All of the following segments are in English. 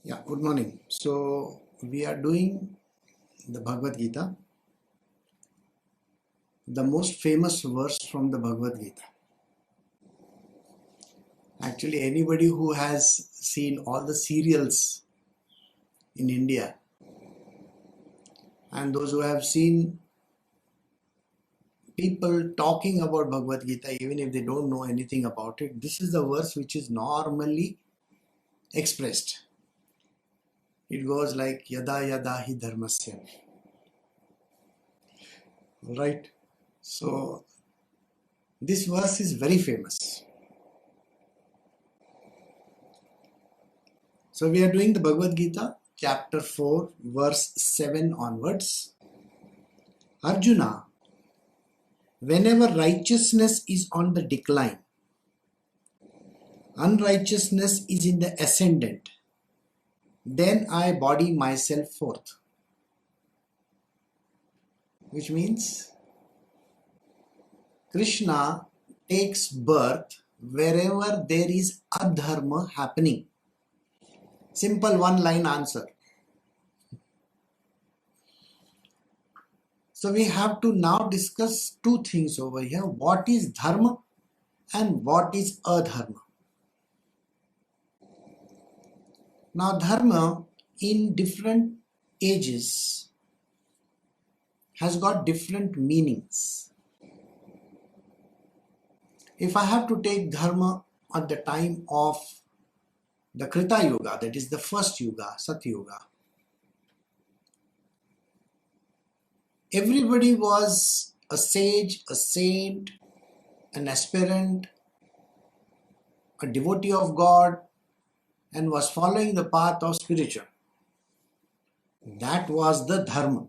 Yeah, good morning. So we are doing the Bhagavad Gita, the most famous verse from the Bhagavad Gita. Actually, anybody who has seen all the serials in India and those who have seen people talking about Bhagavad Gita, even if they don't know anything about it, this is the verse which is normally expressed. It goes like Yada Yada Hi Dharmasya. Right? So this verse is very famous. So we are doing the Bhagavad Gita, chapter 4, verse 7 onwards. Arjuna, whenever righteousness is on the decline, unrighteousness is in the ascendant, then I body myself forth. Which means Krishna takes birth wherever there is adharma happening. Simple one line answer. So we have to now discuss two things over here. What is dharma and what is adharma? Now, dharma in different ages has got different meanings. If I have to take dharma at the time of the Krita Yuga, that is the first Yuga, Satyuga, everybody was a sage, a saint, an aspirant, a devotee of God, and was following the path of spiritual. That was the dharma.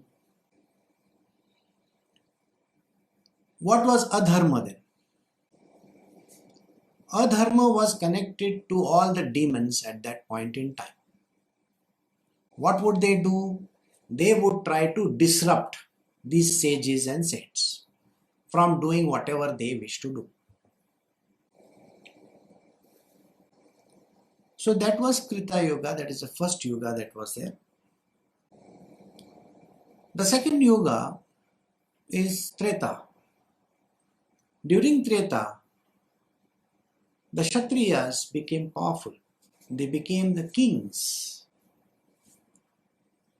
What was adharma then? Adharma was connected to all the demons at that point in time. What would they do? They would try to disrupt these sages and saints from doing whatever they wish to do. So that was Krita Yuga, that is the first Yuga that was there. The second Yuga is Treta. During Treta, the Kshatriyas became powerful. They became the kings.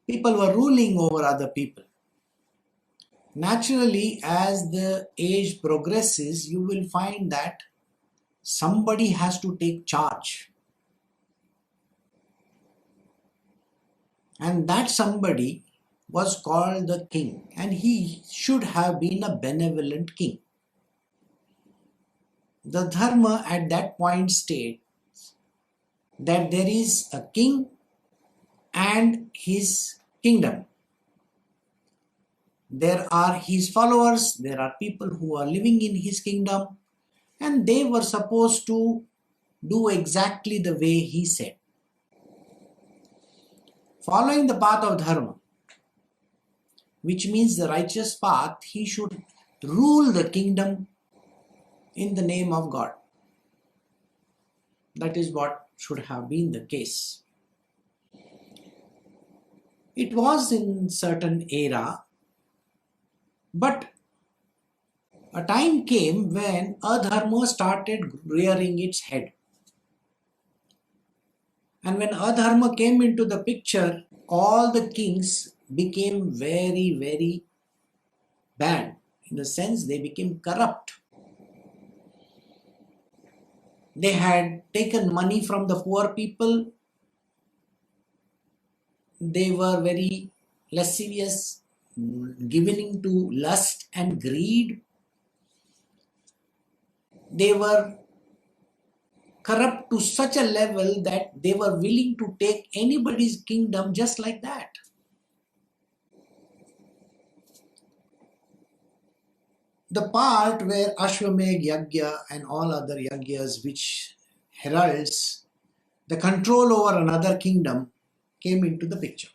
People were ruling over other people. Naturally, as the age progresses, you will find that somebody has to take charge. And that somebody was called the king, and he should have been a benevolent king. The dharma at that point states that there is a king and his kingdom. There are his followers, there are people who are living in his kingdom, and they were supposed to do exactly the way he said. Following the path of dharma, which means the righteous path, he should rule the kingdom in the name of God. That is what should have been the case. It was in certain era, but a time came when adharma started rearing its head. And when adharma came into the picture, all the kings became very, very bad. In the sense, they became corrupt. They had taken money from the poor people. They were very lascivious, given into lust and greed. They were corrupt to such a level that they were willing to take anybody's kingdom just like that. The part where Ashwamedh Yagya and all other Yagyas which heralds the control over another kingdom came into the picture.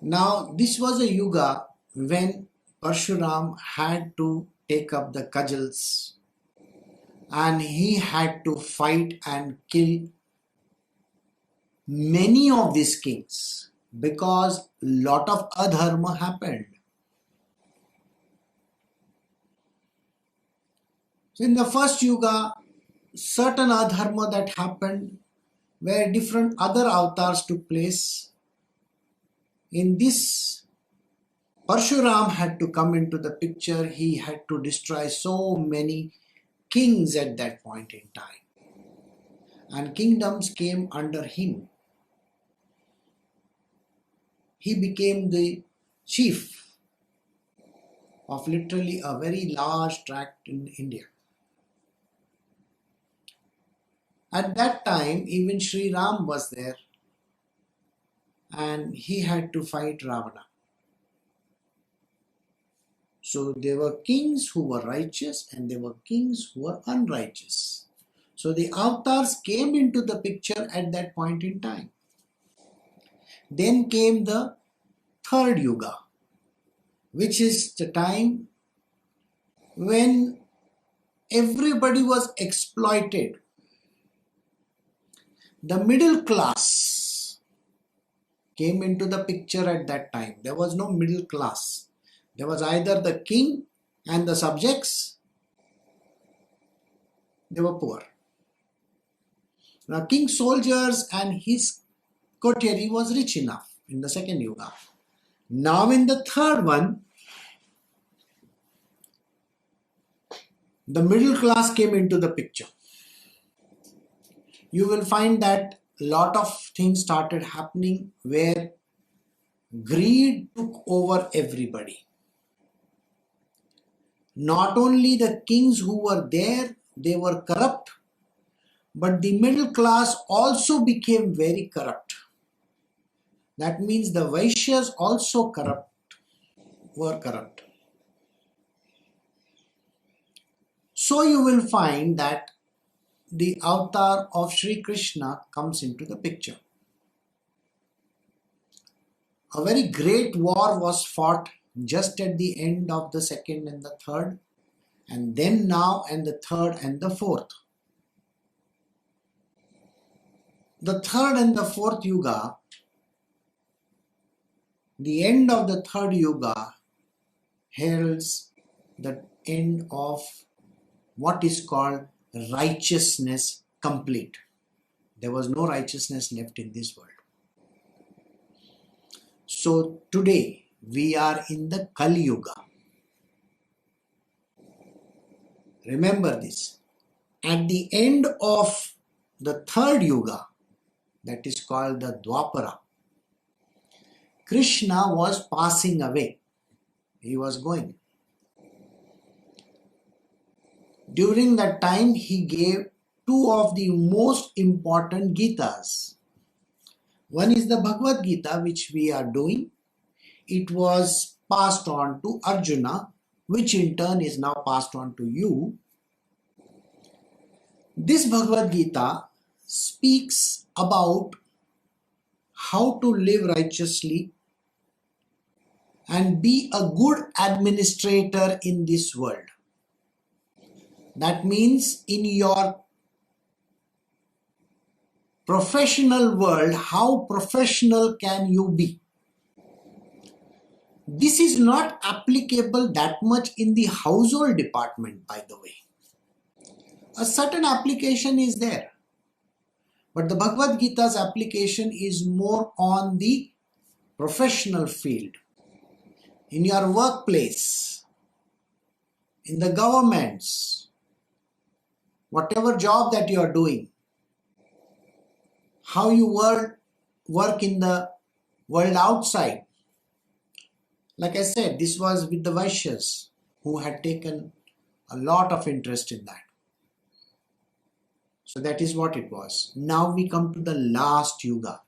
Now this was a yuga when Parshuram had to take up the cudgels and he had to fight and kill many of these kings because lot of adharma happened. So in the first yuga, certain adharma that happened where different other avatars took place. In this, Parshuram had to come into the picture. He had to destroy so many kings at that point in time. And kingdoms came under him. He became the chief of literally a very large tract in India. At that time, even Sri Ram was there and he had to fight Ravana. So there were kings who were righteous and there were kings who were unrighteous. So the avatars came into the picture at that point in time. Then came the third yuga, which is the time when everybody was exploited. The middle class came into the picture at that time. There was no middle class. There was either the king and the subjects. They were poor. Now king's soldiers and his coterie was rich enough in the second yuga. Now in the third one, the middle class came into the picture. You will find that a lot of things started happening where greed took over everybody. Not only the kings who were there, they were corrupt, but the middle class also became very corrupt. That means the Vaishyas also were corrupt. So you will find that the avatar of Sri Krishna comes into the picture. A very great war was fought just at the end of the second and the third, and then now and the third and the fourth. The third and the fourth yuga, the end of the third yuga heralds the end of what is called righteousness complete. There was no righteousness left in this world. So today we are in the Kali Yuga. Remember this. At the end of the third yuga, that is called the Dwapara, Krishna was passing away. He was going. During that time, he gave two of the most important Gitas. One is the Bhagavad Gita, which we are doing. It was passed on to Arjuna, which in turn is now passed on to you. This Bhagavad Gita speaks about how to live righteously and be a good administrator in this world. That means in your professional world, how professional can you be? This is not applicable that much in the household department, by the way. A certain application is there, but the Bhagavad Gita's application is more on the professional field, in your workplace, in the governments, whatever job that you are doing, how you work in the world outside. Like I said, this was with the Vaishyas who had taken a lot of interest in that. So that is what it was. Now we come to the last yuga.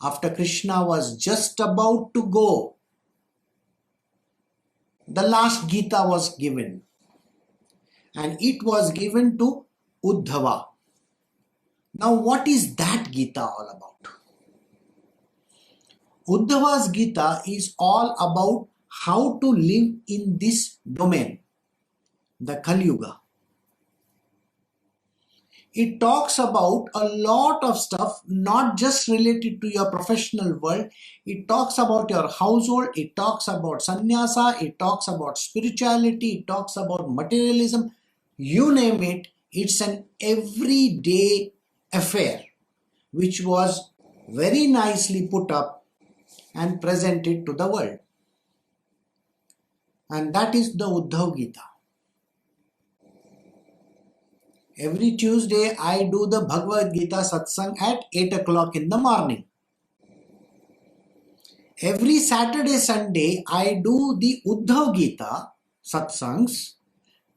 After Krishna was just about to go, the last Gita was given. And it was given to Uddhava. Now what is that Gita all about? Uddhava's Gita is all about how to live in this domain, the Kali Yuga. It talks about a lot of stuff, not just related to your professional world. It talks about your household, it talks about sannyasa, it talks about spirituality, it talks about materialism. You name it, it's an everyday affair which was very nicely put up and presented to the world. And that is the Uddhav Gita. Every Tuesday, I do the Bhagavad Gita satsang at 8 o'clock in the morning. Every Saturday, Sunday, I do the Uddhav Gita satsangs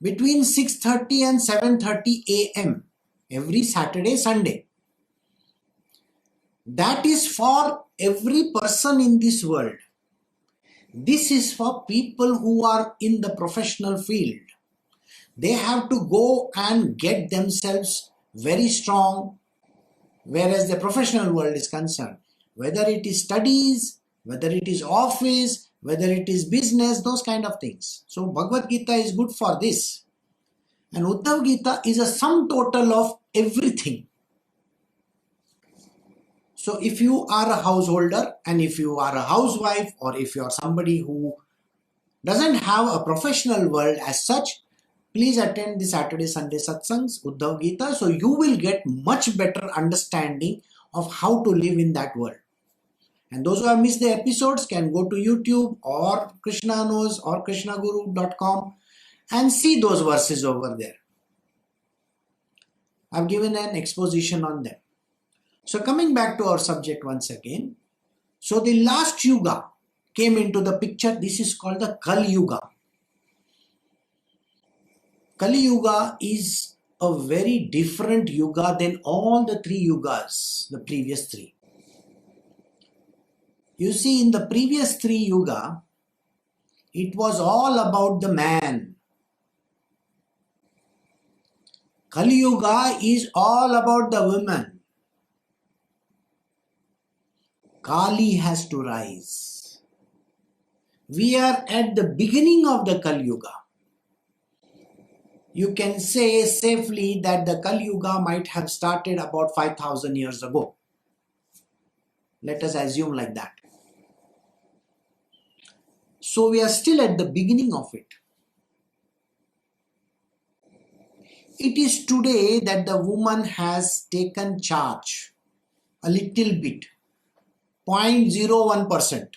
between 6:30 and 7:30 a.m. every Saturday, Sunday. That is for every person in this world. This is for people who are in the professional field. They have to go and get themselves very strong, whereas the professional world is concerned. Whether it is studies, whether it is office, whether it is business, those kind of things. So Bhagavad Gita is good for this. And Uddhav Gita is a sum total of everything. So if you are a householder and if you are a housewife or if you are somebody who doesn't have a professional world as such, please attend the Saturday, Sunday satsangs, Uddhav Gita, so you will get much better understanding of how to live in that world. And those who have missed the episodes can go to YouTube or Krishna Knows or krishnaguru.com and see those verses over there. I've given an exposition on them. So coming back to our subject once again. So the last yuga came into the picture. This is called the Kali Yuga. Kali Yuga is a very different yuga than all the three yugas, the previous three. You see, in the previous three yuga, it was all about the man. Kali Yuga is all about the woman. Kali has to rise. We are at the beginning of the Kali Yuga. You can say safely that the Kali Yuga might have started about 5,000 years ago. Let us assume like that. So we are still at the beginning of it. It is today that the woman has taken charge a little bit, 0.01%.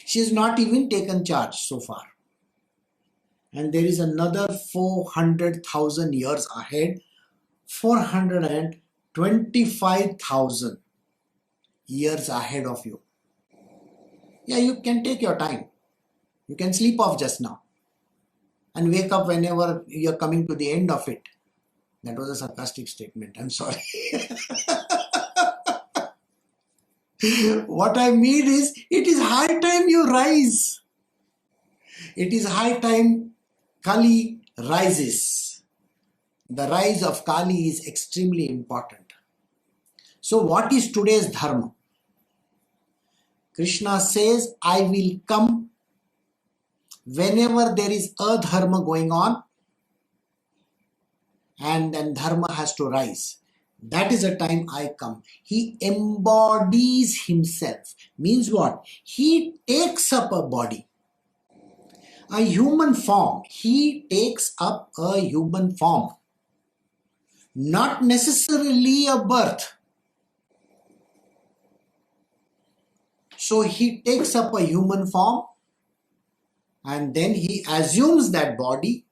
She has not even taken charge so far. And there is another 400,000 years ahead, 425,000 years ahead of you. Yeah, you can take your time. You can sleep off just now and wake up whenever you're coming to the end of it. That was a sarcastic statement. I'm sorry. What I mean is, it is high time you rise. It is high time Kali rises. The rise of Kali is extremely important. So what is today's dharma? Krishna says, I will come whenever there is a dharma going on, and then dharma has to rise. That is the time I come. He embodies himself. Means what? He takes up a body, a human form. He takes up a human form. Not necessarily a birth. So he takes up a human form and then he assumes that body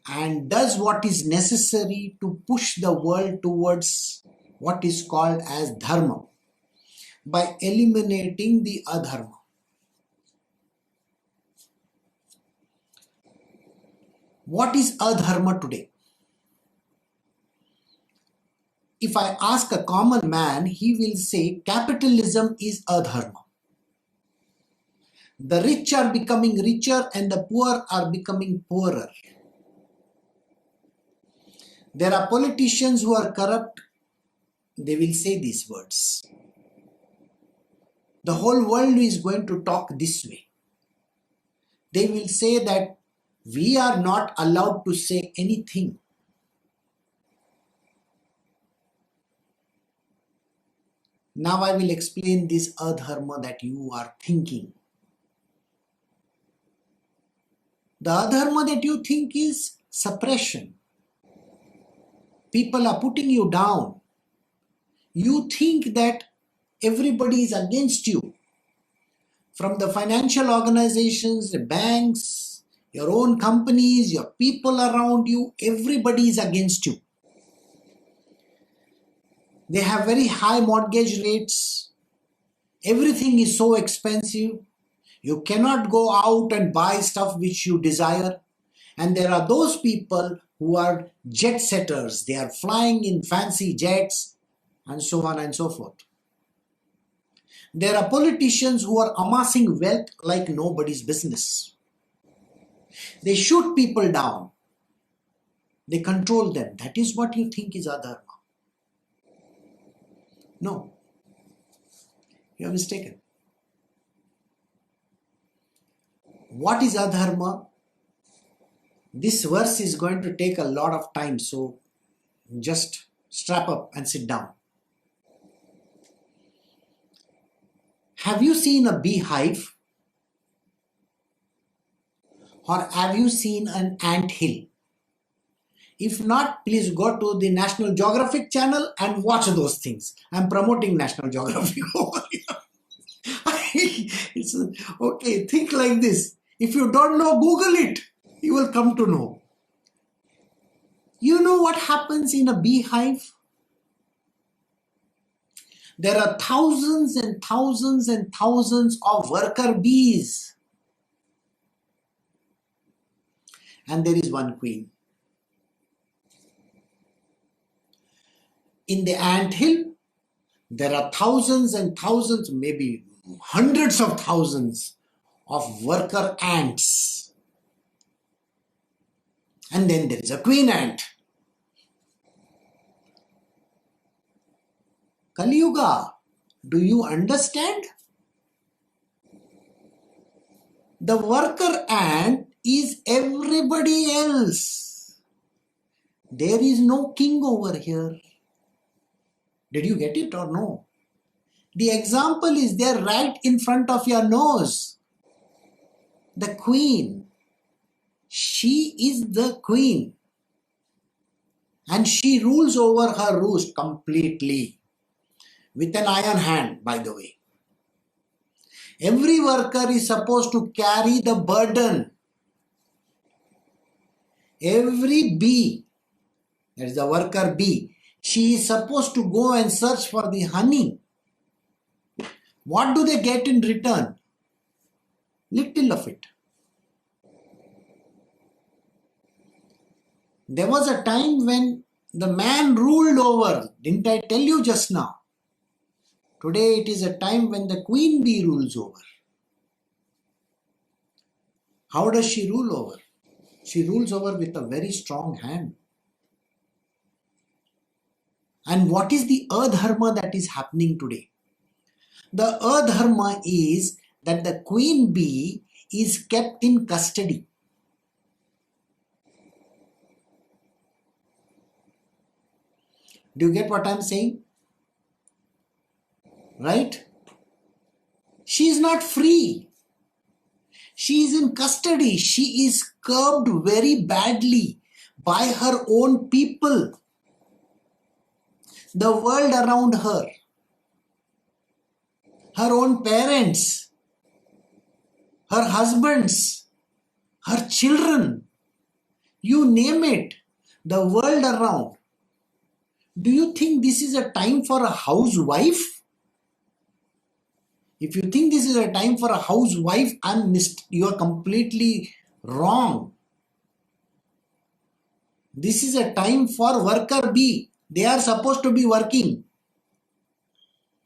and does what is necessary to push the world towards what is called as dharma by eliminating the adharma. What is adharma today? If I ask a common man, he will say capitalism is adharma. The rich are becoming richer and the poor are becoming poorer. There are politicians who are corrupt. They will say these words. The whole world is going to talk this way. They will say that We are not allowed to say anything. Now I will explain this adharma that you are thinking. The adharma that you think is suppression. People are putting you down. You think that everybody is against you. From the financial organizations, the banks, your own companies, your people around you, everybody is against you. They have very high mortgage rates. Everything is so expensive. You cannot go out and buy stuff which you desire. And there are those people who are jet setters. They are flying in fancy jets and so on and so forth. There are politicians who are amassing wealth like nobody's business. They shoot people down. They control them. That is what you think is adharma. No, you are mistaken. What is adharma? This verse is going to take a lot of time, so just strap up and sit down. Have you seen a beehive? Or have you seen an ant hill? If not, please go to the National Geographic channel and watch those things. I'm promoting National Geographic over here. Okay, think like this. If you don't know, Google it. You will come to know. You know what happens in a beehive? There are thousands and thousands and thousands of worker bees. And there is one queen. In the ant hill, there are thousands and thousands, maybe hundreds of thousands of worker ants. And then there is a queen ant. Kali Yuga, do you understand? The worker ant is everybody else. There is no king over here. Did you get it or no? The example is there right in front of your nose. The queen. She is the queen. And she rules over her roost completely. With an iron hand, by the way. Every worker is supposed to carry the burden. Every bee, that is the worker bee, she is supposed to go and search for the honey. What do they get in return? Little of it. There was a time when the man ruled over. Didn't I tell you just now? Today it is a time when the queen bee rules over. How does she rule over? She rules over with a very strong hand. And what is the adharma that is happening today? The adharma is that the queen bee is kept in custody. Do you get what I am saying? Right? She is not free. She is in custody. She is curbed very badly by her own people. The world around her. Her own parents. Her husbands. Her children. You name it. The world around. Do you think this is a time for a housewife? If you think this is a time for a housewife, you are completely wrong. This is a time for worker bee. They are supposed to be working.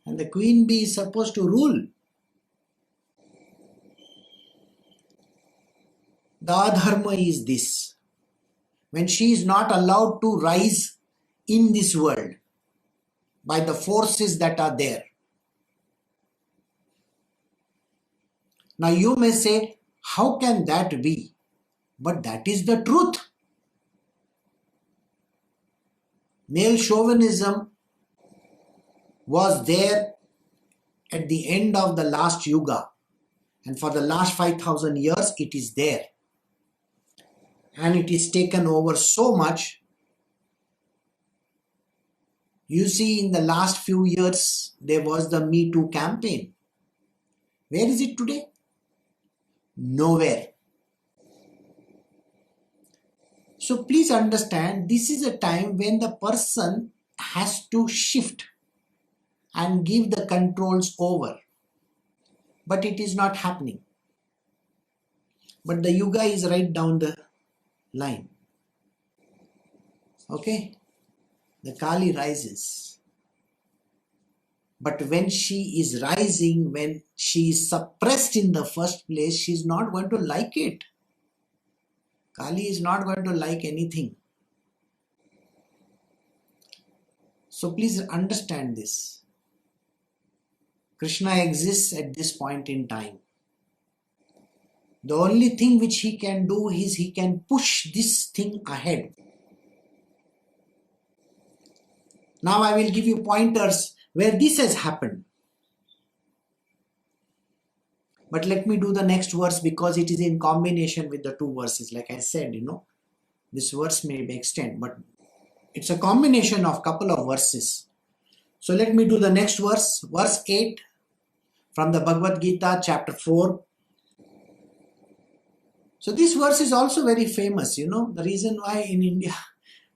And the queen bee is supposed to rule. The adharma is this. When she is not allowed to rise in this world by the forces that are there. Now you may say, how can that be? But that is the truth. Male chauvinism was there at the end of the last yuga, and for the last 5,000 years it is there, and it is taken over so much. You see, in the last few years there was the Me Too campaign. Where is it today? Nowhere. So please understand, this is a time when the person has to shift and give the controls over. But it is not happening. But the yuga is right down the line. Okay? The Kali rises. But when she is rising, when she is suppressed in the first place, she is not going to like it. Kali is not going to like anything. So please understand this. Krishna exists at this point in time. The only thing which he can do is he can push this thing ahead. Now I will give you pointers where this has happened. But let me do the next verse because it is in combination with the two verses. Like I said, this verse may extend, but it's a combination of couple of verses. So let me do the next verse, verse 8 from the Bhagavad Gita, chapter 4. So this verse is also very famous, the reason why in India,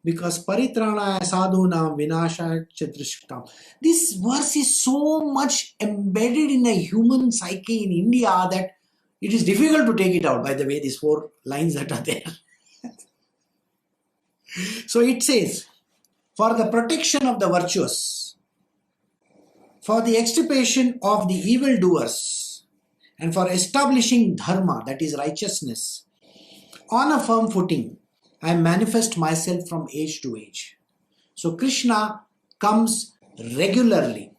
because Paritrana Sadhunam Vinasha Chatrishtam. This verse is so much embedded in the human psyche in India that it is difficult to take it out. By the way, these 4 lines that are there. So it says, for the protection of the virtuous, for the extirpation of the evildoers, and for establishing dharma, that is righteousness, on a firm footing, I manifest myself from age to age. So Krishna comes regularly.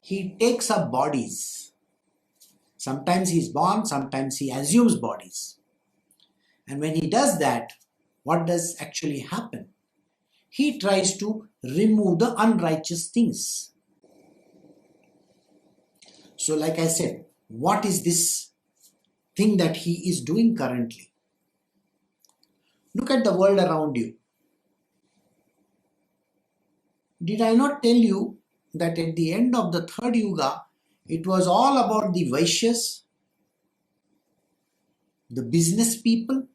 He takes up bodies. Sometimes he is born, sometimes he assumes bodies. And when he does that, what does actually happen? He tries to remove the unrighteous things. So like I said, what is this thing that he is doing currently? Look at the world around you. Did I not tell you that at the end of the third yuga, it was all about the Vaishyas, the business people,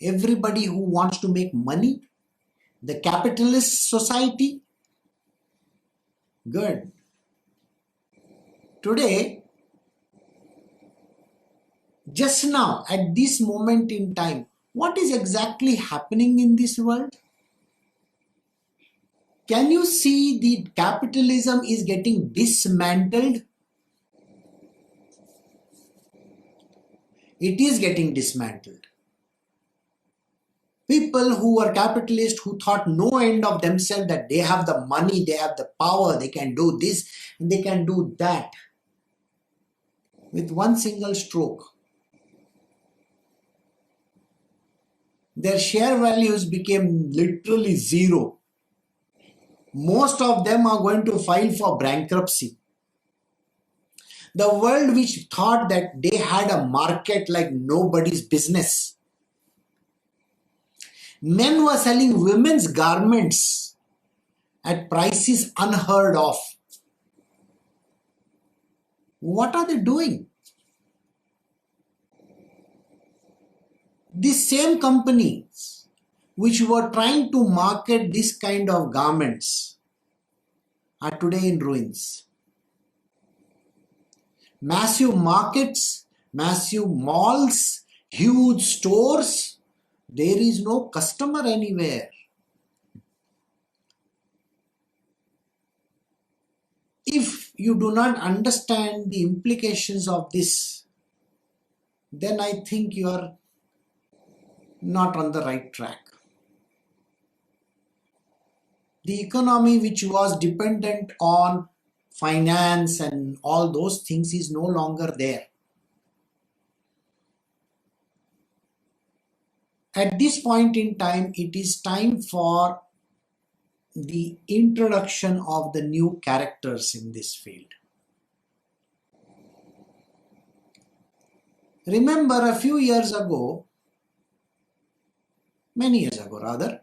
everybody who wants to make money, the capitalist society? Good. Today, just now, at this moment in time, what is exactly happening in this world? Can you see the capitalism is getting dismantled? It is getting dismantled. People who were capitalists, who thought no end of themselves, that they have the money, they have the power, they can do this and they can do that. With one single stroke, their share values became literally zero. Most of them are going to file for bankruptcy. The world which thought that they had a market like nobody's business. Men were selling women's garments at prices unheard of. What are they doing? These same companies which were trying to market this kind of garments are today in ruins. Massive markets, massive malls, huge stores, there is no customer anywhere. If you do not understand the implications of this, then I think you are not on the right track. The economy which was dependent on finance and all those things is no longer there. At this point in time, it is time for the introduction of the new characters in this field. Remember, a few years ago, many years ago rather,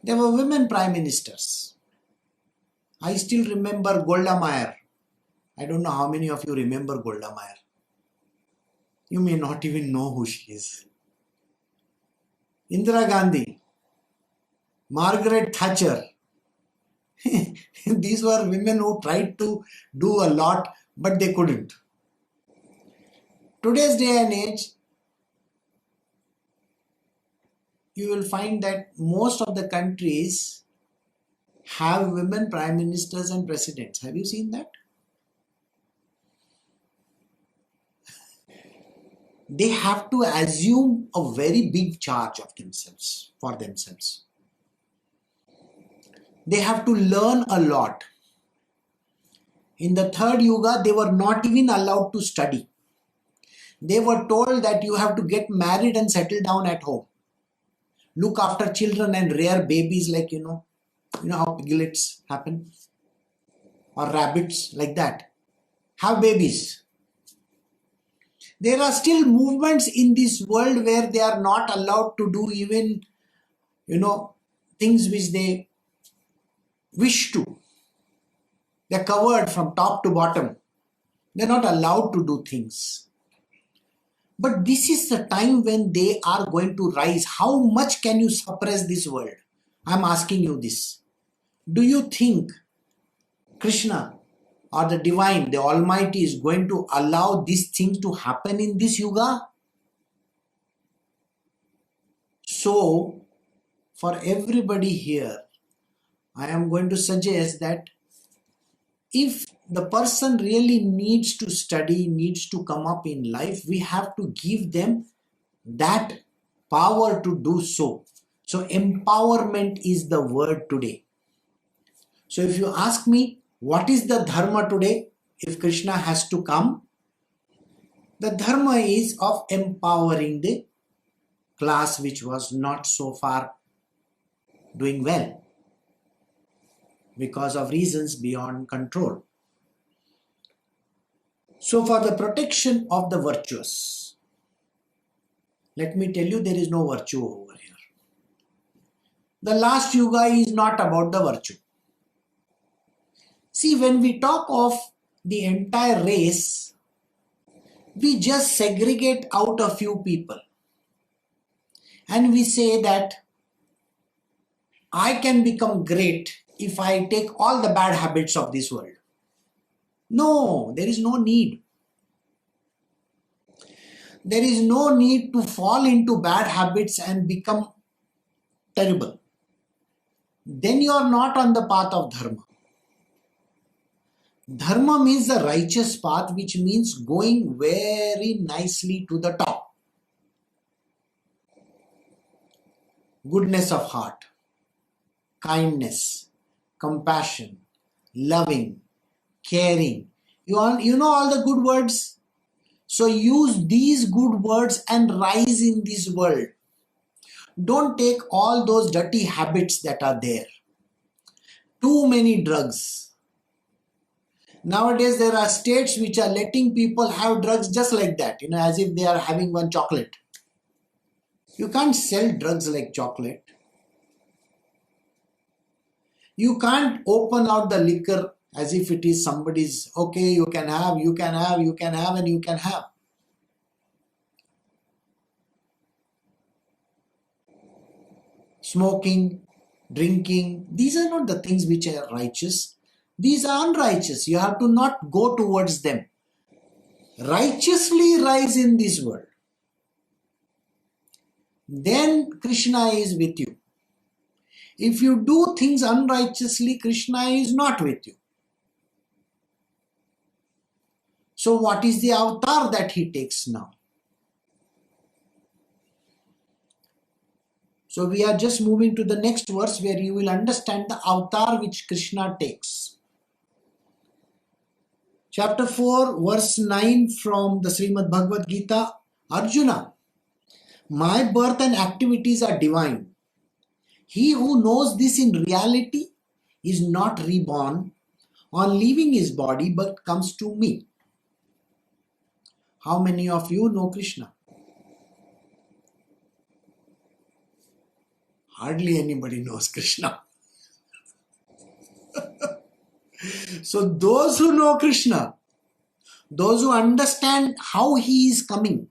there were women prime ministers. I still remember Golda Meir. I don't know how many of you remember Golda Meir. You may not even know who she is. Indira Gandhi, Margaret Thatcher. These were women who tried to do a lot, but they couldn't. Today's day and age, you will find that most of the countries have women prime ministers and presidents. Have you seen that? They have to assume a very big charge of themselves, for themselves. They have to learn a lot. In the third yuga, they were not even allowed to study. They were told that you have to get married and settle down at home. Look after children and rear babies like, you know how piglets happen? Or rabbits, like that. Have babies. There are still movements in this world where they are not allowed to do even, things which they wish to. They're covered from top to bottom. They're not allowed to do things. But this is the time when they are going to rise. How much can you suppress this world? I'm asking you this. Do you think Krishna or the divine, the Almighty, is going to allow these things to happen in this yuga? So, for everybody here, I am going to suggest that if the person really needs to study, needs to come up in life, we have to give them that power to do so. So empowerment is the word today. So if you ask me, what is the dharma today? If Krishna has to come, the dharma is of empowering the class which was not so far doing well because of reasons beyond control. So for the protection of the virtuous, let me tell you, there is no virtue over here. The last yuga is not about the virtue. See, when we talk of the entire race, we just segregate out a few people. And we say that I can become great if I take all the bad habits of this world. No, there is no need. There is no need to fall into bad habits and become terrible. Then you are not on the path of dharma. Dharma means the righteous path, which means going very nicely to the top. Goodness of heart, kindness, compassion, loving, caring. You know all the good words? So use these good words and rise in this world. Don't take all those dirty habits that are there. Too many drugs. Nowadays there are states which are letting people have drugs just like that, as if they are having one chocolate. You can't sell drugs like chocolate. You can't open out the liquor as if it is somebody's, okay, you can have, and you can have. Smoking, drinking, these are not the things which are righteous. These are unrighteous. You have to not go towards them. Righteously rise in this world. Then Krishna is with you. If you do things unrighteously, Krishna is not with you. So what is the avatar that he takes now? So we are just moving to the next verse where you will understand the avatar which Krishna takes. Chapter 4, verse 9 from the Srimad Bhagavad Gita. Arjuna, My birth and activities are divine. He who knows this in reality is not reborn on leaving his body but comes to me. How many of you know Krishna? Hardly anybody knows Krishna. So those who know Krishna, those who understand how he is coming,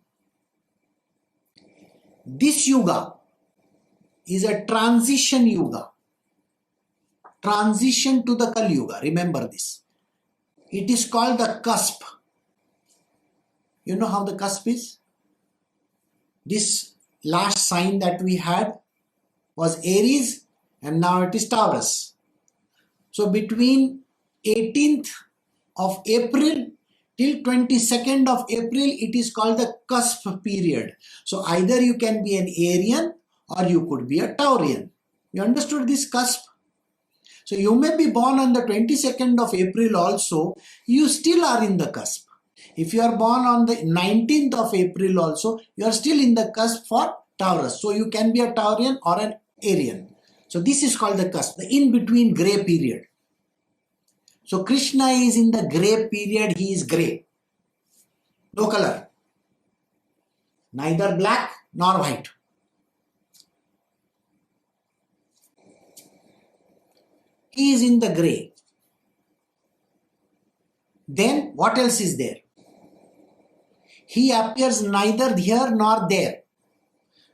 this yuga is a transition yuga. Transition to the Kali Yuga. Remember this. It is called the cusp. You know how the cusp is? This last sign that we had was Aries and now it is Taurus. So between 18th of April till 22nd of April, it is called the cusp period. So either you can be an Arian or you could be a Taurian. You understood this cusp? So you may be born on the 22nd of April also, you still are in the cusp. If you are born on the 19th of April also, you are still in the cusp for Taurus. So you can be a Taurian or an Arian. So this is called the cusp, the in-between grey period. So Krishna is in the grey period, he is grey. No color. Neither black nor white. He is in the grey. Then what else is there? He appears neither here nor there.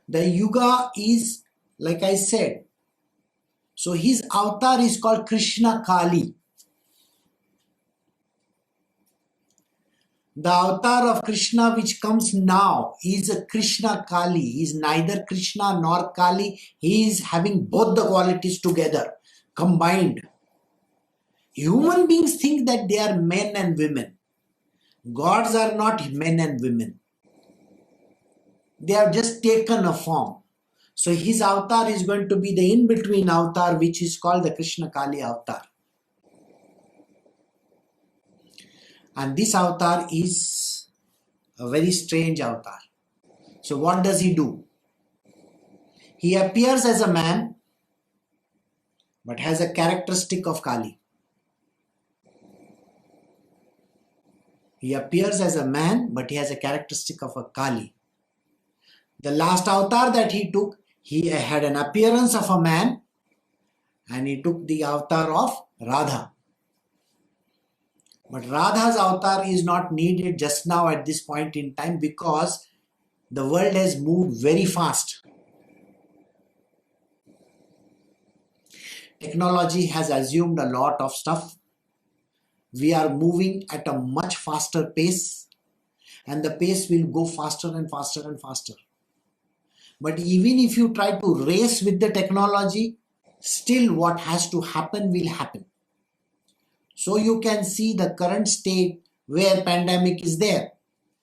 The yuga is, like I said, so his avatar is called Krishna Kali. The avatar of Krishna which comes now is a Krishna Kali. He is neither Krishna nor Kali. He is having both the qualities together, combined. Human beings think that they are men and women. Gods are not men and women. They have just taken a form. So his avatar is going to be the in-between avatar which is called the Krishna Kali avatar. And this avatar is a very strange avatar. So what does he do? He appears as a man but has a characteristic of Kali. He appears as a man but he has a characteristic of a Kali. The last avatar that he took, he had an appearance of a man and he took the avatar of Radha. But Radha's avatar is not needed just now at this point in time because the world has moved very fast. Technology has assumed a lot of stuff. We are moving at a much faster pace and the pace will go faster and faster and faster. But even if you try to race with the technology, still what has to happen will happen. So you can see the current state where pandemic is there.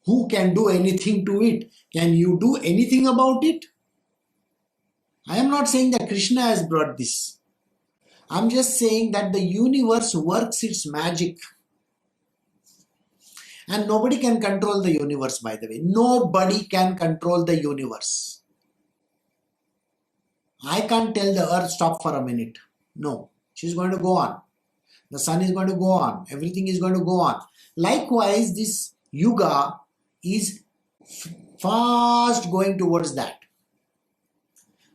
Who can do anything to it? Can you do anything about it? I am not saying that Krishna has brought this. I am just saying that the universe works its magic. And nobody can control the universe, by the way. Nobody can control the universe. I can't tell the earth stop for a minute. No, she's going to go on. The sun is going to go on. Everything is going to go on. Likewise, this yuga is fast going towards that.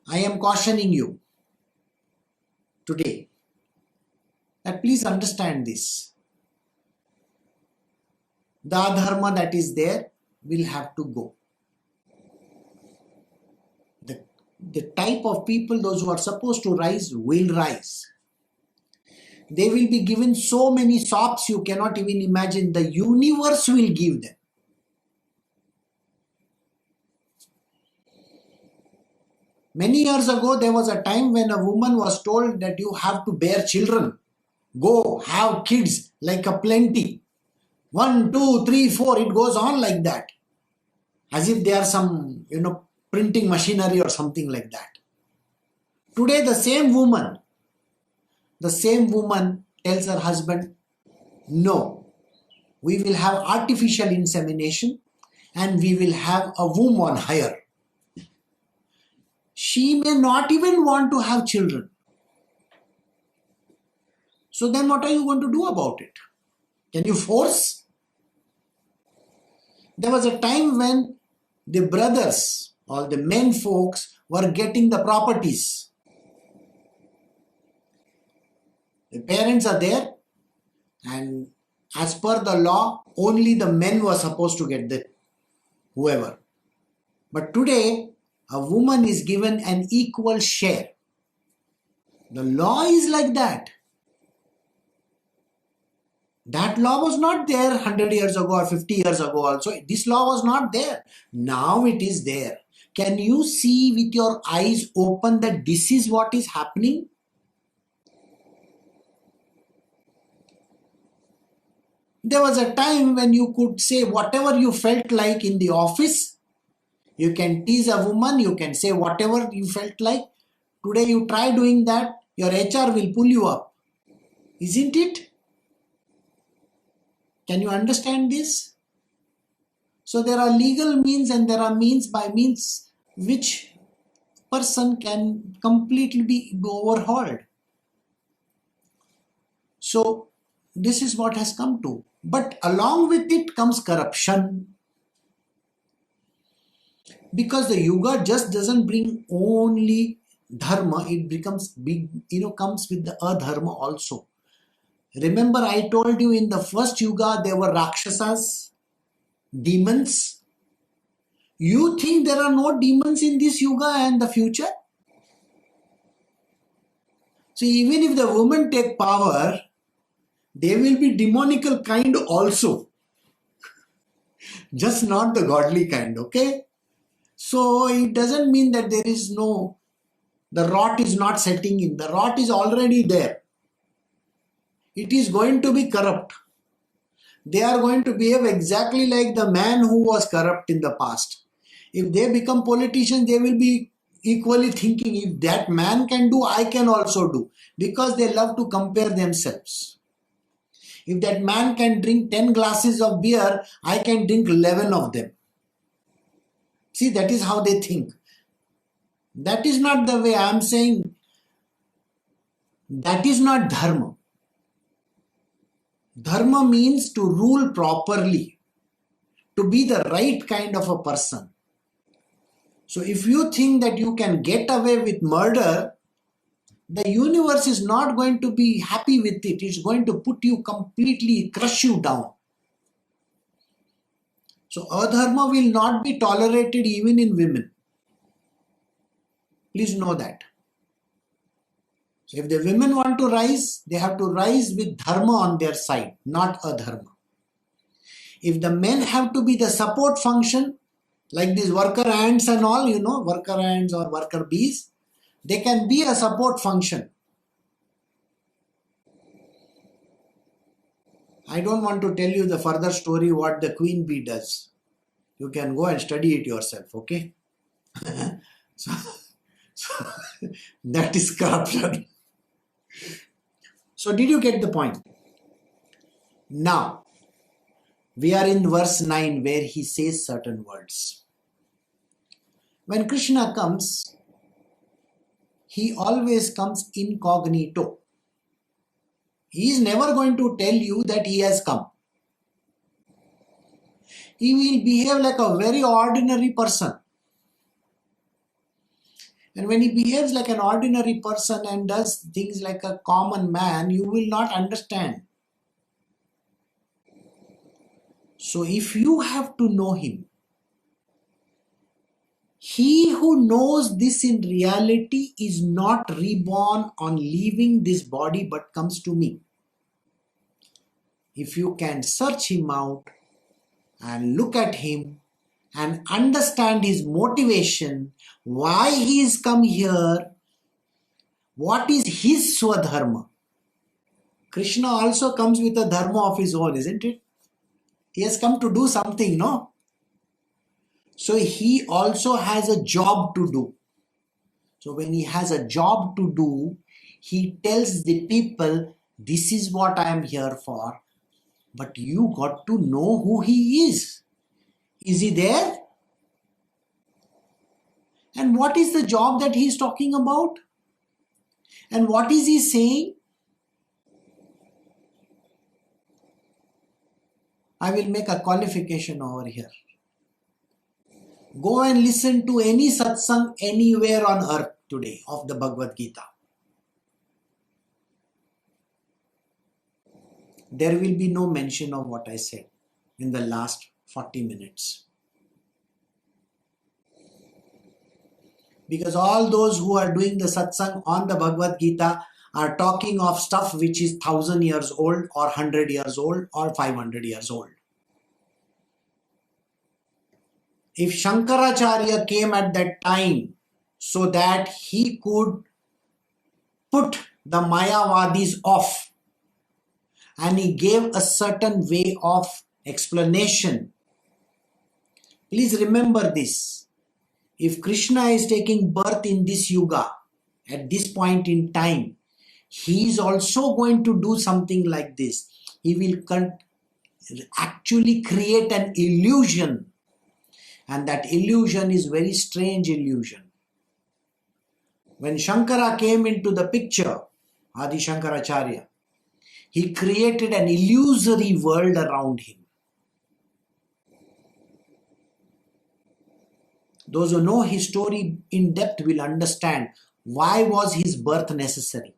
I am cautioning you today that please understand this. The adharma that is there will have to go. The type of people, those who are supposed to rise, will rise. They will be given so many sops you cannot even imagine. The universe will give them. Many years ago, there was a time when a woman was told that you have to bear children. Go, have kids like a plenty. 1, 2, 3, 4, it goes on like that. As if they are some, printing machinery or something like that. Today, the same woman tells her husband, no, we will have artificial insemination and we will have a womb on hire. she may not even want to have children. So then what are you going to do about it? Can you force? There was a time when the brothers or the men folks were getting the properties. The parents are there, and as per the law, only the men were supposed to get the whoever. But today, a woman is given an equal share. The law is like that. That law was not there 100 years ago or 50 years ago also. This law was not there. Now it is there. Can you see with your eyes open that this is what is happening? There was a time when you could say whatever you felt like in the office. You can tease a woman, you can say whatever you felt like. Today you try doing that, your HR will pull you up. Isn't it? Can you understand this? So there are legal means and there are means by means which person can completely be overhauled. So this is what has come to. But along with it comes corruption. Because the yoga just doesn't bring only dharma, it becomes big, comes with the adharma also. Remember, I told you in the first yuga there were rakshasas, demons. You think there are no demons in this yuga and the future? So even if the women take power, they will be demonical kind also. Just not the godly kind, okay? So it doesn't mean that there is no, the rot is not setting in. The rot is already there. It is going to be corrupt. They are going to behave exactly like the man who was corrupt in the past. If they become politicians, they will be equally thinking, if that man can do, I can also do. Because they love to compare themselves. If that man can drink 10 glasses of beer, I can drink 11 of them. See, that is how they think. That is not the way I am saying. That is not dharma. Dharma means to rule properly, to be the right kind of a person. So if you think that you can get away with murder, the universe is not going to be happy with it. It's going to put you completely, crush you down. So adharma will not be tolerated even in women. Please know that. So if the women want to rise, they have to rise with dharma on their side, not adharma. If the men have to be the support function, like these worker ants and all, worker ants or worker bees, they can be a support function. I don't want to tell you the further story what the queen bee does. You can go and study it yourself, okay? so that is corruption. So did you get the point? Now, we are in verse 9 where he says certain words. When Krishna comes, he always comes incognito. He is never going to tell you that he has come. He will behave like a very ordinary person. And when he behaves like an ordinary person and does things like a common man, you will not understand. So if you have to know him, he who knows this in reality is not reborn on leaving this body but comes to me. If you can search him out and look at him and understand his motivation, why he is come here, what is his swadharma. Krishna also comes with a dharma of his own, isn't it? He has come to do something, no? So he also has a job to do. So when he has a job to do, he tells the people, this is what I am here for. But you got to know who he is. Is he there? And what is the job that he is talking about? And what is he saying? I will make a qualification over here. Go and listen to any satsang anywhere on earth today of the Bhagavad Gita. There will be no mention of what I said in the last 40 minutes. Because all those who are doing the satsang on the Bhagavad Gita are talking of stuff which is 1000 years old or 100 years old or 500 years old. If Shankaracharya came at that time so that he could put the Mayavadis off, and he gave a certain way of explanation. Please remember this. If Krishna is taking birth in this yuga, at this point in time, he is also going to do something like this. He will actually create an illusion. And that illusion is very strange illusion. When Shankara came into the picture, Adi Shankaracharya, he created an illusory world around him. Those who know his story in depth will understand why was his birth necessary.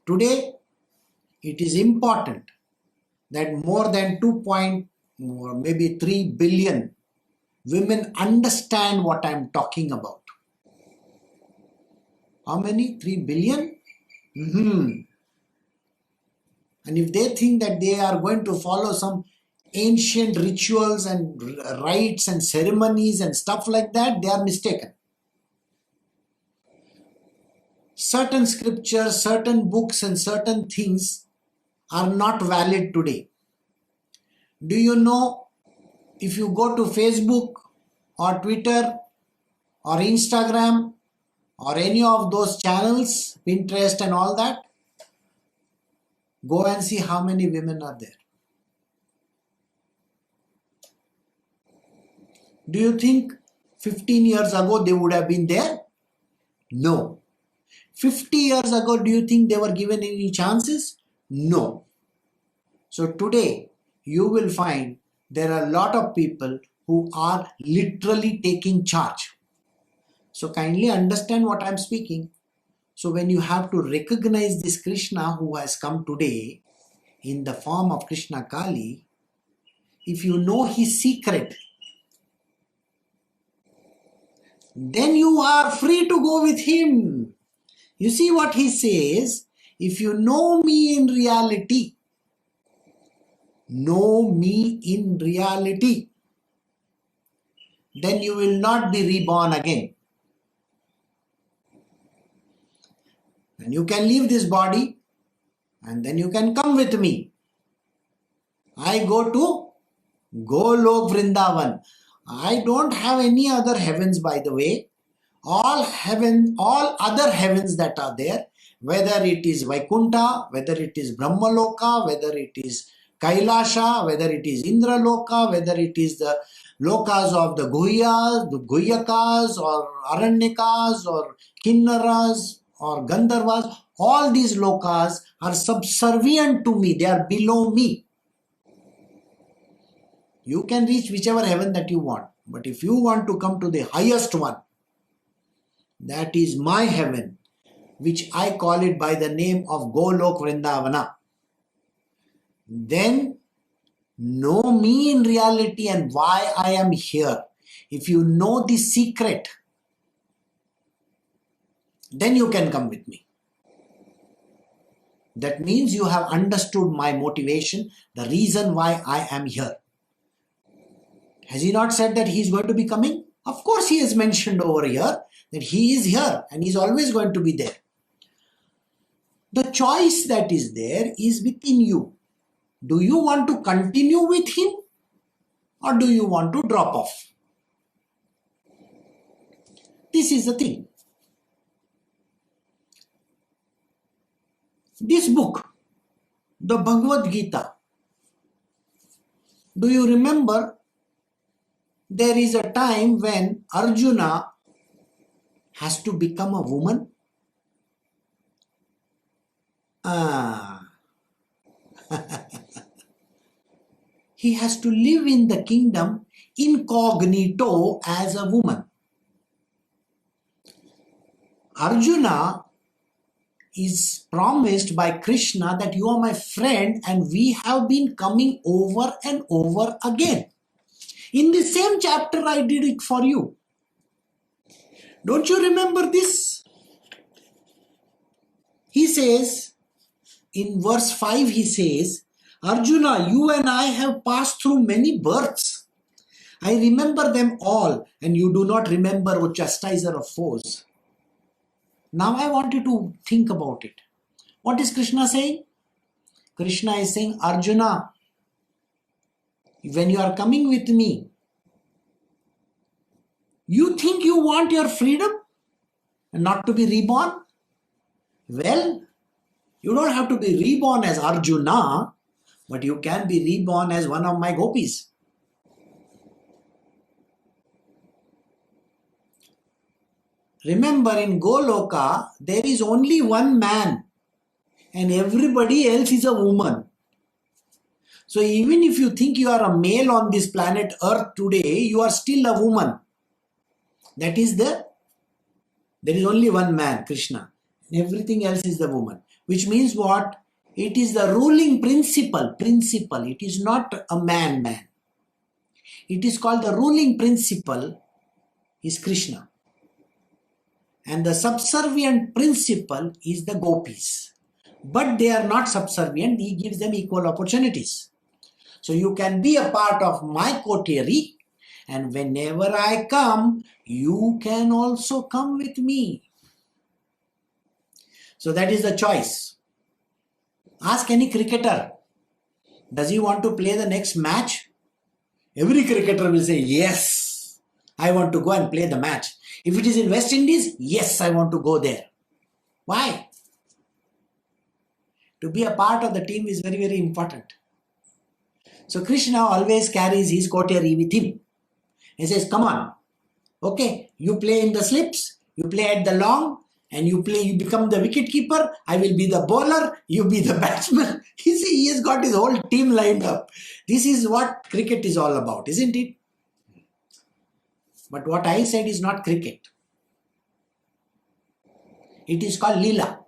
Today, it is important that more than 3 billion women understand what I am talking about. How many? 3 billion? And if they think that they are going to follow some ancient rituals and rites and ceremonies and stuff like that, they are mistaken. Certain scriptures, certain books and certain things are not valid today. Do you know, if you go to Facebook or Twitter or Instagram or any of those channels, Pinterest and all that, go and see how many women are there. Do you think 15 years ago they would have been there? No. 50 years ago, do you think they were given any chances? No. So today, you will find there are a lot of people who are literally taking charge. So kindly understand what I am speaking. So when you have to recognize this Krishna who has come today in the form of Krishna Kali, if you know his secret, then you are free to go with him. You see what he says? If you know me in reality, then you will not be reborn again. And you can leave this body and then you can come with me. I go to Golok Vrindavan. I don't have any other heavens, by the way. All other heavens that are there, whether it is Vaikuntha, whether it is Brahmaloka, whether it is Kailasha, whether it is Indraloka, whether it is the lokas of the Guhyas, the Guhyakas or Aranyakas or Kinnaras or Gandharvas, all these lokas are subservient to me, they are below me. You can reach whichever heaven that you want, but if you want to come to the highest one, that is my heaven, which I call it by the name of Golok Vrindavana. Then know me in reality and why I am here. If you know the secret, then you can come with me. That means you have understood my motivation, the reason why I am here. Has he not said that he is going to be coming? Of course he has mentioned over here that he is here and he is always going to be there. The choice that is there is within you. Do you want to continue with him or do you want to drop off? This is the thing. This book, the Bhagavad Gita, do you remember there is a time when Arjuna has to become a woman? He has to live in the kingdom incognito as a woman. Arjuna is promised by Krishna that you are my friend and we have been coming over and over again. In the same chapter I did it for you. Don't you remember this? He says, in verse 5 he says, Arjuna, you and I have passed through many births. I remember them all, and you do not remember, O chastiser of foes. Now I want you to think about it. What is Krishna saying? Krishna is saying, Arjuna, when you are coming with me, you think you want your freedom and not to be reborn? Well, you don't have to be reborn as Arjuna, but you can be reborn as one of my gopis. Remember, in Goloka, there is only one man and everybody else is a woman. So even if you think you are a male on this planet Earth today, you are still a woman. That is there is only one man, Krishna. Everything else is the woman. Which means what? It is the ruling principle. It is not a man. It is called the ruling principle is Krishna. And the subservient principle is the gopis. But they are not subservient. He gives them equal opportunities. So you can be a part of my coterie, and whenever I come, you can also come with me. So that is the choice. Ask any cricketer, does he want to play the next match? Every cricketer will say, yes, I want to go and play the match. If it is in West Indies, yes, I want to go there. Why? To be a part of the team is very, very important. So Krishna always carries his coterie with him. He says, come on, okay, you play in the slips, you play at the long, and you become the wicket keeper. I will be the bowler, you be the batsman. You see, he has got his whole team lined up. This is what cricket is all about, isn't it? But what I said is not cricket. It is called Leela.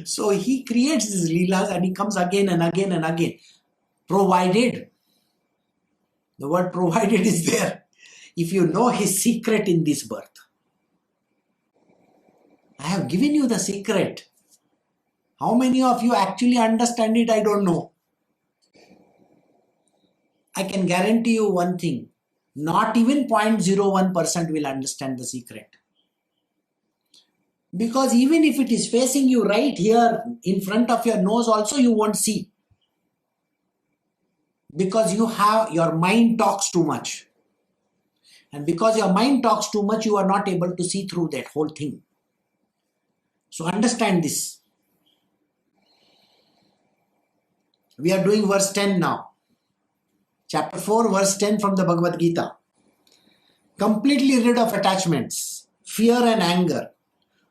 So he creates these Leelas and he comes again and again and again. Provided. The word provided is there. If you know his secret in this birth. I have given you the secret. How many of you actually understand it? I don't know. I can guarantee you one thing. Not even 0.01% will understand the secret. Because even if it is facing you right here in front of your nose also, you won't see. Because your mind talks too much. And because your mind talks too much, you are not able to see through that whole thing. So understand this. We are doing verse 10 now. Chapter 4, verse 10 from the Bhagavad Gita. Completely rid of attachments, fear and anger,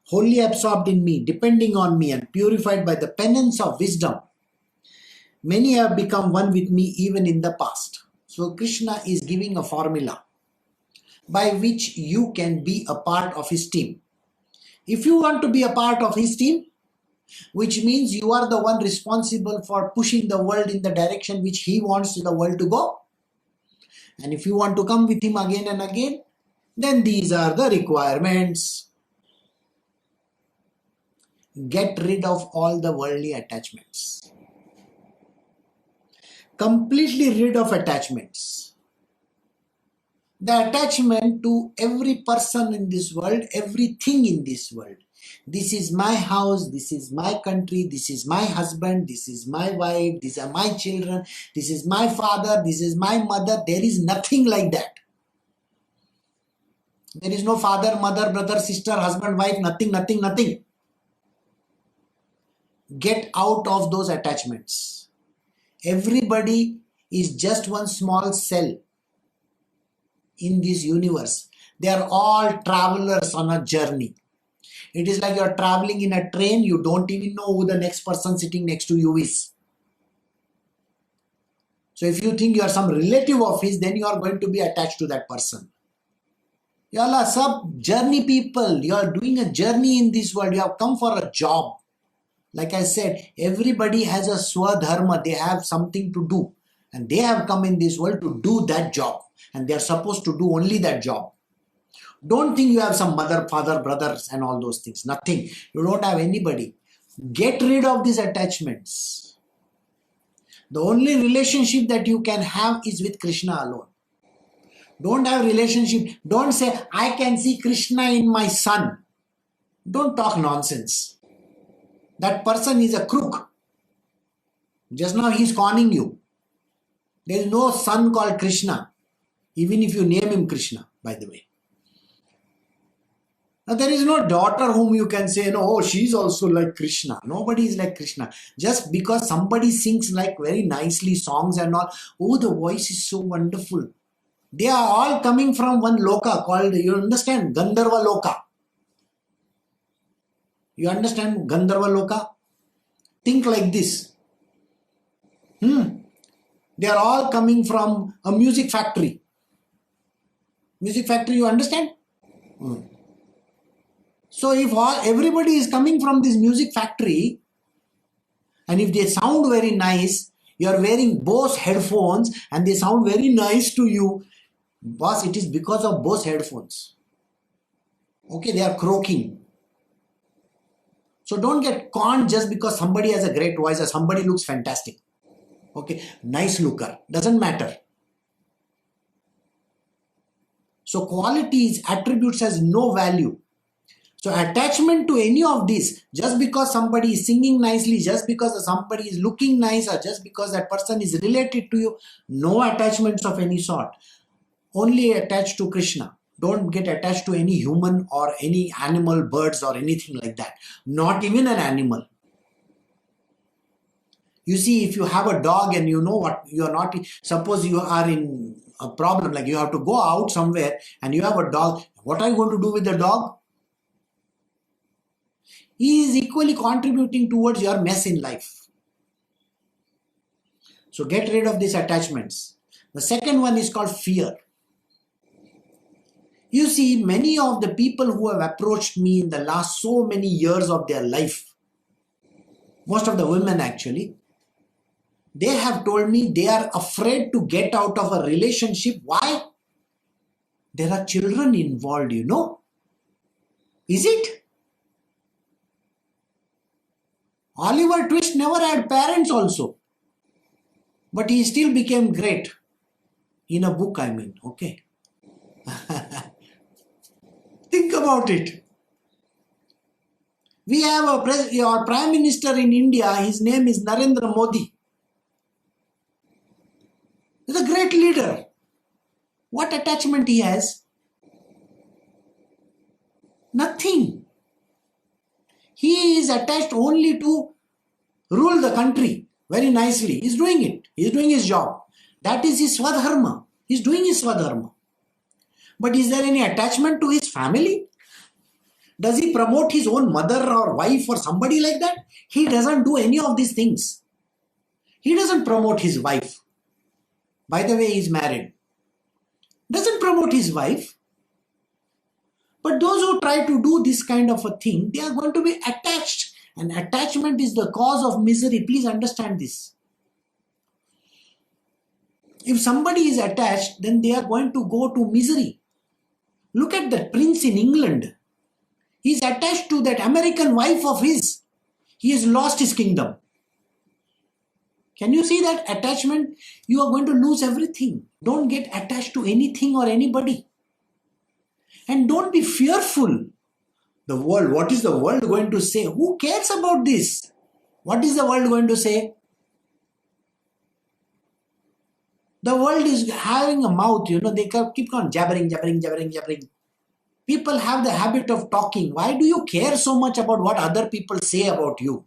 wholly absorbed in me, depending on me and purified by the penance of wisdom. Many have become one with me even in the past. So Krishna is giving a formula by which you can be a part of his team. If you want to be a part of his team, which means you are the one responsible for pushing the world in the direction which he wants the world to go. And if you want to come with him again and again, then these are the requirements. Get rid of all the worldly attachments. Completely rid of attachments. The attachment to every person in this world, everything in this world. This is my house, this is my country, this is my husband, this is my wife, these are my children, this is my father, this is my mother. There is nothing like that. There is no father, mother, brother, sister, husband, wife, nothing. Get out of those attachments. Everybody is just one small cell in this universe. They are all travelers on a journey. It is like you are traveling in a train, you don't even know who the next person sitting next to you is. So if you think you are some relative of his, then you are going to be attached to that person. You all are sub journey people. You are doing a journey in this world. You have come for a job. Like I said, everybody has a swadharma. They have something to do. And they have come in this world to do that job. And they are supposed to do only that job. Don't think you have some mother, father, brothers and all those things. Nothing. You don't have anybody. Get rid of these attachments. The only relationship that you can have is with Krishna alone. Don't have relationship. Don't say, I can see Krishna in my son. Don't talk nonsense. That person is a crook. Just now he is conning you. There is no son called Krishna. Even if you name him Krishna, by the way. Now there is no daughter whom you can say, no, oh, she is also like Krishna. Nobody is like Krishna. Just because somebody sings like very nicely songs and all, oh, the voice is so wonderful. They are all coming from one loka called, you understand, Gandharva Loka. You understand Gandharva Loka? Think like this. They are all coming from a music factory. Music factory, you understand? So if everybody is coming from this music factory, and if they sound very nice, you are wearing Bose headphones and they sound very nice to you, boss, it is because of Bose headphones. Okay, they are croaking. So don't get conned just because somebody has a great voice or somebody looks fantastic. Okay, nice looker, doesn't matter. So qualities, attributes has no value. So attachment to any of these, just because somebody is singing nicely, just because somebody is looking nice, or just because that person is related to you, no attachments of any sort. Only attached to Krishna. Don't get attached to any human or any animal, birds or anything like that. Not even an animal. You see, if you have a dog and you know what, you are not, suppose you are in a problem, like you have to go out somewhere and you have a dog, what are you going to do with the dog? He is equally contributing towards your mess in life. So get rid of these attachments. The second one is called fear. You see, many of the people who have approached me in the last so many years of their life, most of the women actually, they have told me they are afraid to get out of a relationship. Why? There are children involved, you know. Is it? Oliver Twist never had parents also. But he still became great. In a book, I mean, okay. Think about it. We have our Prime Minister in India, his name is Narendra Modi. He's a great leader. What attachment he has? Nothing. He is attached only to rule the country very nicely. He's doing it. He's doing his job. That is his swadharma. He's doing his swadharma. But is there any attachment to his family? Does he promote his own mother or wife or somebody like that? He doesn't do any of these things. He doesn't promote his wife. By the way, he's married. Doesn't promote his wife. But those who try to do this kind of a thing, they are going to be attached. And attachment is the cause of misery. Please understand this. If somebody is attached, then they are going to go to misery. Look at that prince in England. He is attached to that American wife of his. He has lost his kingdom. Can you see that attachment? You are going to lose everything. Don't get attached to anything or anybody. And don't be fearful. The world, what is the world going to say? Who cares about this? What is the world going to say? The world is having a mouth, you know, they keep on jabbering. People have the habit of talking. Why do you care so much about what other people say about you?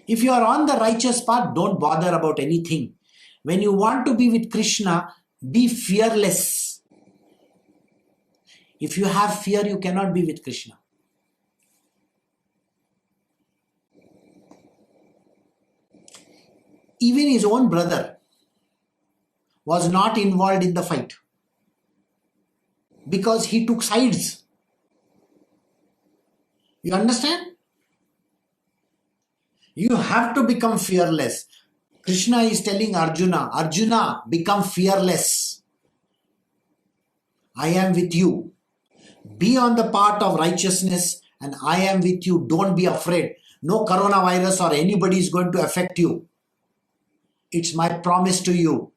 If you are on the righteous path, don't bother about anything. When you want to be with Krishna, be fearless. If you have fear, you cannot be with Krishna. Even his own brother was not involved in the fight because he took sides. You understand? You have to become fearless. Krishna is telling Arjuna, Arjuna, become fearless. I am with you. Be on the path of righteousness and I am with you. Don't be afraid. No coronavirus or anybody is going to affect you. It's my promise to you.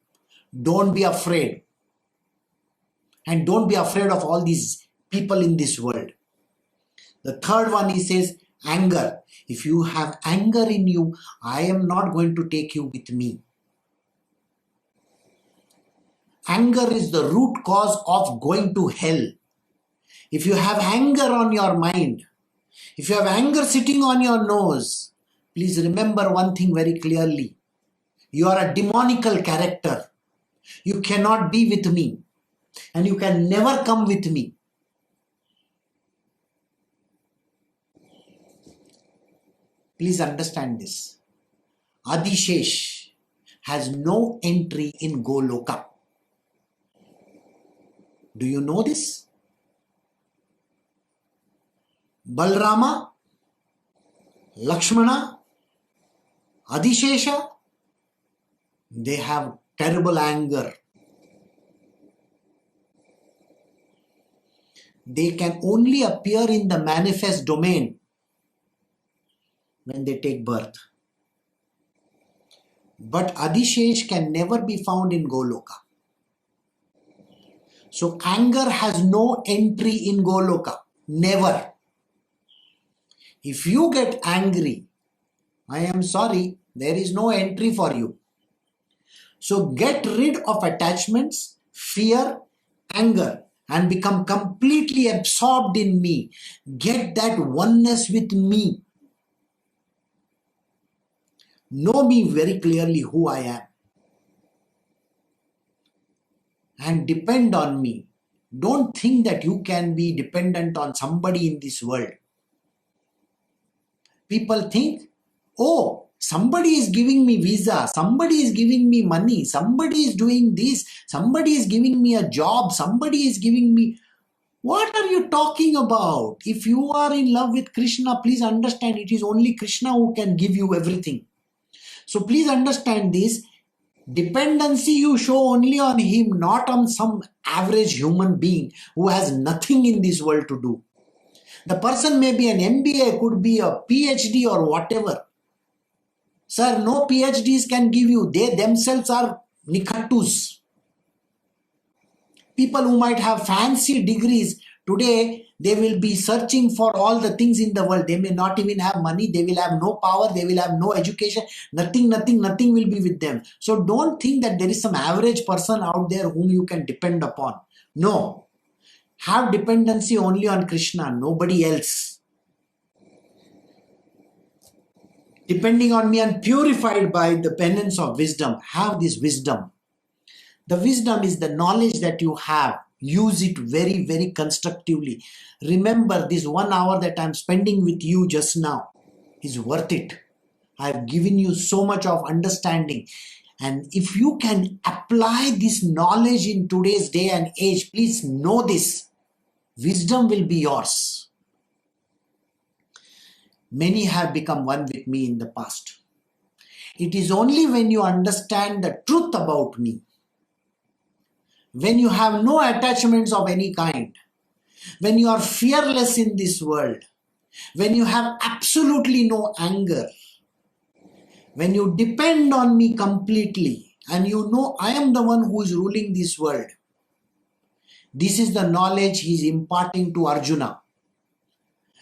Don't be afraid. And don't be afraid of all these people in this world. The third one, he says, anger. If you have anger in you, I am not going to take you with me. Anger is the root cause of going to hell. If you have anger on your mind, if you have anger sitting on your nose, please remember one thing very clearly. You are a demonical character. You cannot be with me. And you can never come with me. Please understand this. Adishesh has no entry in Goloka. Do you know this? Balrama, Lakshmana, Adishesha, they have terrible anger. They can only appear in the manifest domain when they take birth. But Adishesh can never be found in Goloka. So anger has no entry in Goloka. Never. If you get angry, I am sorry, there is no entry for you. So get rid of attachments, fear, anger, and become completely absorbed in me. Get that oneness with me. Know me very clearly who I am. And depend on me. Don't think that you can be dependent on somebody in this world. People think, oh, somebody is giving me visa, somebody is giving me money, somebody is doing this, somebody is giving me a job, somebody is giving me... What are you talking about? If you are in love with Krishna, please understand it is only Krishna who can give you everything. So please understand this. Dependency you show only on him, not on some average human being who has nothing in this world to do. The person may be an MBA, could be a PhD or whatever. Sir, no PhDs can give you. They themselves are nikhattus. People who might have fancy degrees, today they will be searching for all the things in the world. They may not even have money. They will have no power. They will have no education. Nothing will be with them. So don't think that there is some average person out there whom you can depend upon. No. Have dependency only on Krishna, nobody else. Depending on me and purified by the penance of wisdom. Have this wisdom. The wisdom is the knowledge that you have. Use it very, very constructively. Remember, this 1 hour that I'm spending with you just now is worth it. I've given you so much of understanding. And if you can apply this knowledge in today's day and age, please know this. Wisdom will be yours. Many have become one with me in the past. It is only when you understand the truth about me, when you have no attachments of any kind, when you are fearless in this world, when you have absolutely no anger, when you depend on me completely and you know I am the one who is ruling this world. This is the knowledge he is imparting to Arjuna.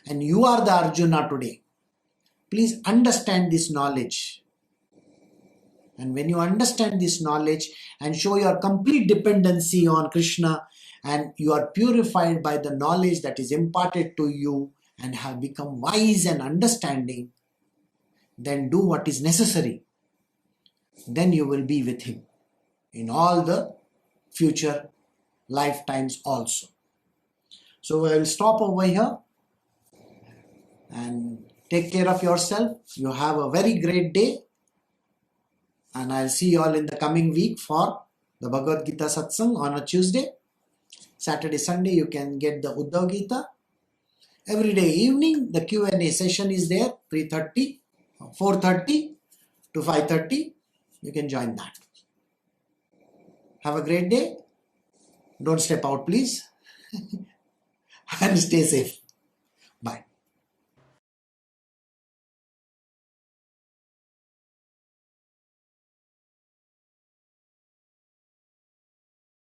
And you are the Arjuna today. Please understand this knowledge. And when you understand this knowledge and show your complete dependency on Krishna and you are purified by the knowledge that is imparted to you and have become wise and understanding, then do what is necessary. Then you will be with him. in all the future lifetimes also. So I will stop over here and take care of yourself. You have a very great day, and I'll see you all in the coming week for the Bhagavad Gita Satsang on a Tuesday. Saturday, Sunday you can get the Uddhav Gita. Every day evening the Q&A session is there, 3:30, 4:30 to 5:30. You can join that. Have a great day. Don't step out, please. And stay safe. Bye.